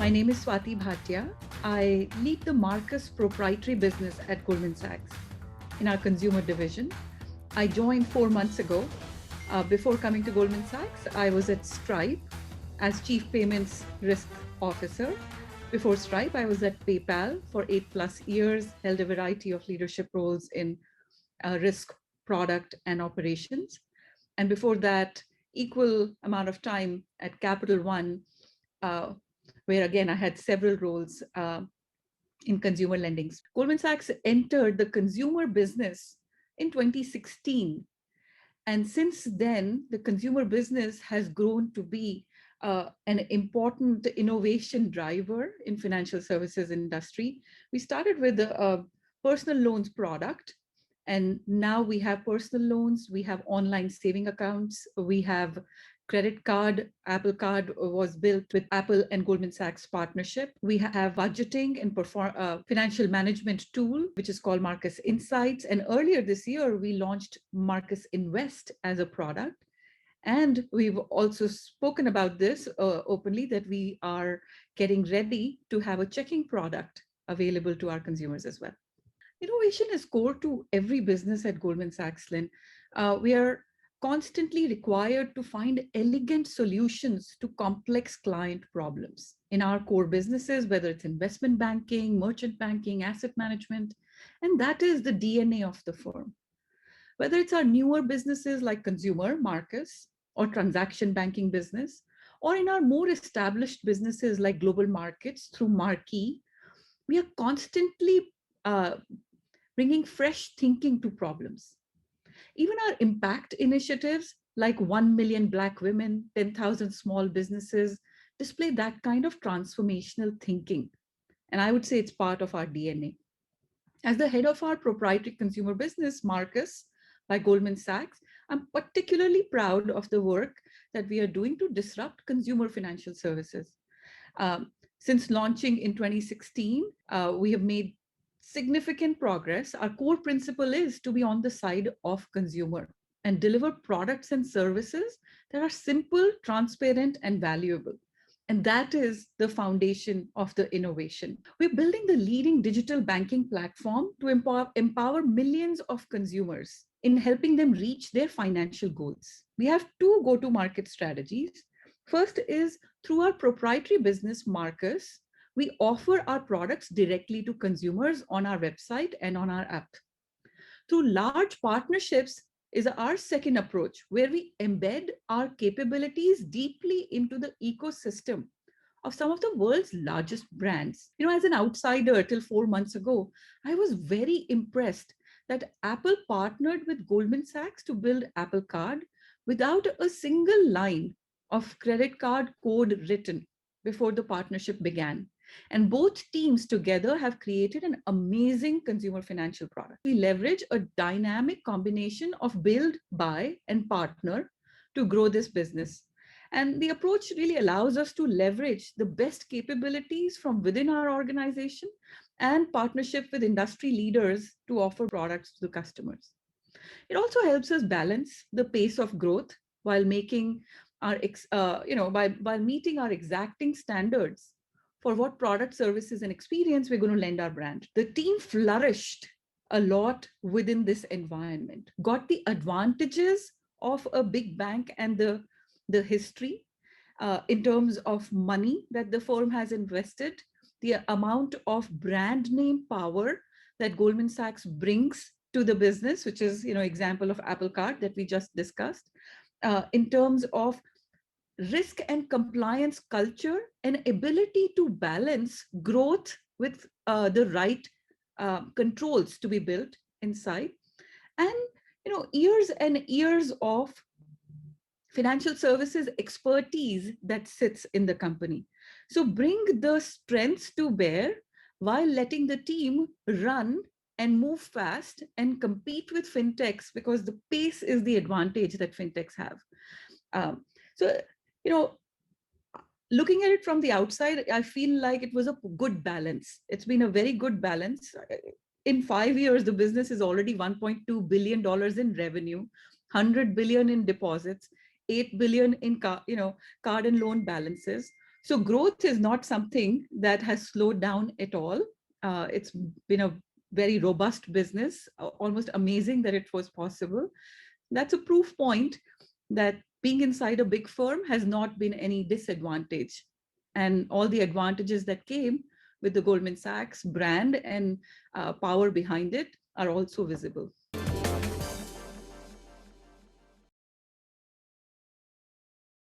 My name is Swati Bhatia. I lead the Marcus proprietary business at Goldman Sachs in our consumer division. I joined 4 months ago. Before coming to Goldman Sachs, I was at Stripe as Chief Payments Risk Officer. Before Stripe, I was at PayPal for 8+ years, held a variety of leadership roles in risk, product, and operations. And before that, equal amount of time at Capital One, uh, where again I had several roles in consumer lending. Goldman Sachs entered the consumer business in 2016. And since then, the consumer business has grown to be an important innovation driver in financial services industry. We started with a personal loans product, and now we have personal loans, we have online saving accounts, we have credit card. Apple Card was built with Apple and Goldman Sachs partnership. We have budgeting and financial management tool, which is called Marcus Insights. And earlier this year, we launched Marcus Invest as a product. And we've also spoken about this openly, that we are getting ready to have a checking product available to our consumers as well. Innovation is core to every business at Goldman Sachs, Lynn. We are constantly required to find elegant solutions to complex client problems in our core businesses, whether it's investment banking, merchant banking, asset management, and that is the DNA of the firm. Whether it's our newer businesses like consumer, Marcus, or transaction banking business, or in our more established businesses like global markets through Marquee, we are constantly uh, bringing fresh thinking to problems. Even our impact initiatives like 1 million Black women, 10,000 small businesses display that kind of transformational thinking. And I would say it's part of our DNA. As the head of our proprietary consumer business, Marcus, by Goldman Sachs, I'm particularly proud of the work that we are doing to disrupt consumer financial services. Since launching in 2016, we have made significant progress. Our core principle is to be on the side of consumer and deliver products and services that are simple, transparent, and valuable. And that is the foundation of the innovation. We're building the leading digital banking platform to empower millions of consumers in helping them reach their financial goals. We have two go-to-market strategies. First is through our proprietary business, Marcus. We offer our products directly to consumers on our website and on our app. Through large partnerships is our second approach, where we embed our capabilities deeply into the ecosystem of some of the world's largest brands. As an outsider till 4 months ago, I was very impressed that Apple partnered with Goldman Sachs to build Apple Card without a single line of credit card code written before the partnership began. And both teams together have created an amazing consumer financial product. We leverage a dynamic combination of build, buy, and partner to grow this business. And the approach really allows us to leverage the best capabilities from within our organization and partnership with industry leaders to offer products to the customers. It also helps us balance the pace of growth while making our, by meeting our exacting standards for what product, services, and experience we're going to lend our brand. The team flourished a lot within this environment, got the advantages of a big bank and the history in terms of money that the firm has invested, the amount of brand name power that Goldman Sachs brings to the business, which is, example of Apple Card that we just discussed, in terms of risk and compliance culture and ability to balance growth with the right controls to be built inside, and years and years of financial services expertise that sits in the company. So bring the strengths to bear while letting the team run and move fast and compete with fintechs, because the pace is the advantage that fintechs have. So, looking at it from the outside, I feel like it was a good balance. It's been a very good balance. In 5 years, the business is already $1.2 billion in revenue, 100 billion in deposits, 8 billion in card and loan balances. So growth is not something that has slowed down at all. It's been a very robust business, almost amazing that it was possible. That's a proof point that being inside a big firm has not been any disadvantage. And all the advantages that came with the Goldman Sachs brand and power behind it are also visible.